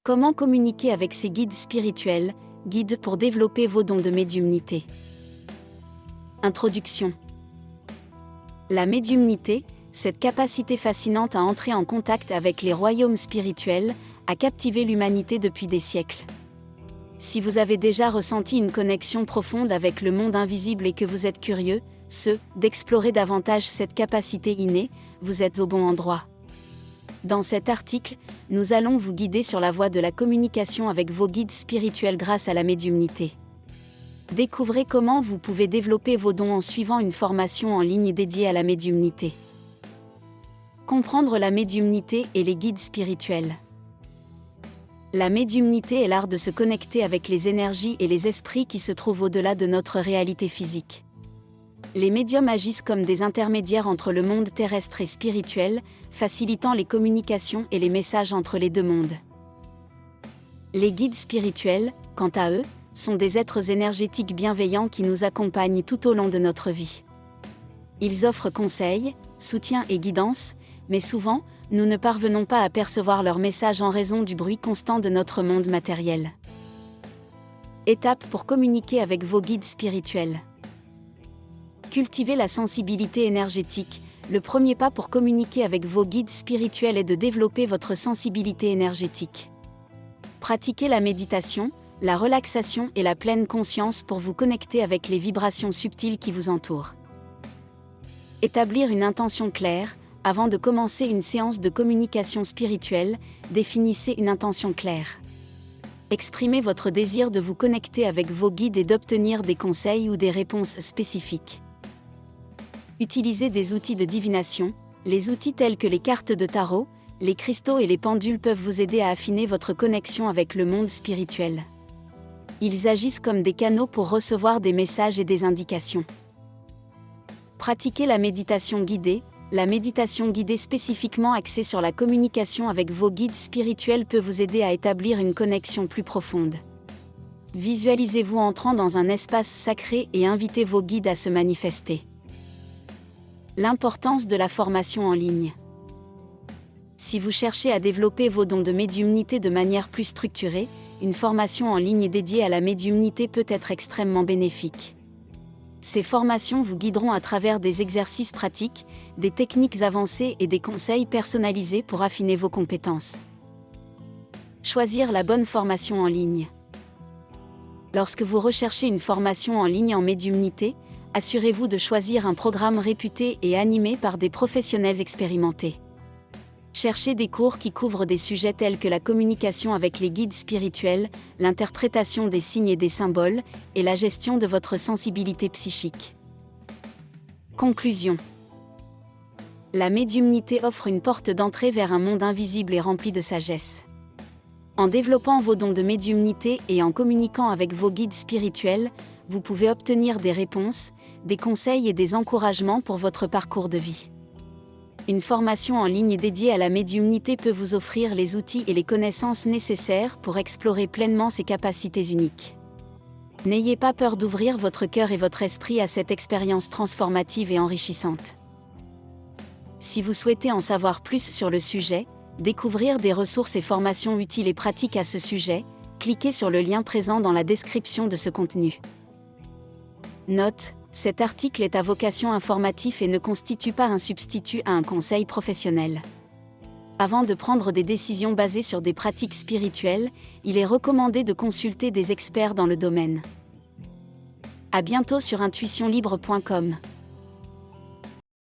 Comment communiquer avec ses guides spirituels, guides pour développer vos dons de médiumnité. Introduction. La médiumnité, cette capacité fascinante à entrer en contact avec les royaumes spirituels, a captivé l'humanité depuis des siècles. Si vous avez déjà ressenti une connexion profonde avec le monde invisible et que vous êtes curieux, d'explorer davantage cette capacité innée, vous êtes au bon endroit. Dans cet article, nous allons vous guider sur la voie de la communication avec vos guides spirituels grâce à la médiumnité. Découvrez comment vous pouvez développer vos dons en suivant une formation en ligne dédiée à la médiumnité. Comprendre la médiumnité et les guides spirituels. La médiumnité est l'art de se connecter avec les énergies et les esprits qui se trouvent au-delà de notre réalité physique. Les médiums agissent comme des intermédiaires entre le monde terrestre et spirituel, facilitant les communications et les messages entre les deux mondes. Les guides spirituels, quant à eux, sont des êtres énergétiques bienveillants qui nous accompagnent tout au long de notre vie. Ils offrent conseils, soutien et guidance, mais souvent, nous ne parvenons pas à percevoir leurs messages en raison du bruit constant de notre monde matériel. Étape pour communiquer avec vos guides spirituels. Cultivez la sensibilité énergétique. Le premier pas pour communiquer avec vos guides spirituels est de développer votre sensibilité énergétique. Pratiquez la méditation, la relaxation et la pleine conscience pour vous connecter avec les vibrations subtiles qui vous entourent. Établir une intention claire. Avant de commencer une séance de communication spirituelle, définissez une intention claire. Exprimez votre désir de vous connecter avec vos guides et d'obtenir des conseils ou des réponses spécifiques. Utilisez des outils de divination. Les outils tels que les cartes de tarot, les cristaux et les pendules peuvent vous aider à affiner votre connexion avec le monde spirituel. Ils agissent comme des canaux pour recevoir des messages et des indications. Pratiquez la méditation guidée. La méditation guidée spécifiquement axée sur la communication avec vos guides spirituels peut vous aider à établir une connexion plus profonde. Visualisez-vous entrant dans un espace sacré et invitez vos guides à se manifester. L'importance de la formation en ligne. Si vous cherchez à développer vos dons de médiumnité de manière plus structurée, une formation en ligne dédiée à la médiumnité peut être extrêmement bénéfique. Ces formations vous guideront à travers des exercices pratiques, des techniques avancées et des conseils personnalisés pour affiner vos compétences. Choisir la bonne formation en ligne. Lorsque vous recherchez une formation en ligne en médiumnité, assurez-vous de choisir un programme réputé et animé par des professionnels expérimentés. Cherchez des cours qui couvrent des sujets tels que la communication avec les guides spirituels, l'interprétation des signes et des symboles, et la gestion de votre sensibilité psychique. Conclusion. La médiumnité offre une porte d'entrée vers un monde invisible et rempli de sagesse. En développant vos dons de médiumnité et en communiquant avec vos guides spirituels, vous pouvez obtenir des réponses, des conseils et des encouragements pour votre parcours de vie. Une formation en ligne dédiée à la médiumnité peut vous offrir les outils et les connaissances nécessaires pour explorer pleinement ces capacités uniques. N'ayez pas peur d'ouvrir votre cœur et votre esprit à cette expérience transformative et enrichissante. Si vous souhaitez en savoir plus sur le sujet, découvrir des ressources et formations utiles et pratiques à ce sujet, cliquez sur le lien présent dans la description de ce contenu. Note: cet article est à vocation informative et ne constitue pas un substitut à un conseil professionnel. Avant de prendre des décisions basées sur des pratiques spirituelles, il est recommandé de consulter des experts dans le domaine. À bientôt sur intuitionlibre.com.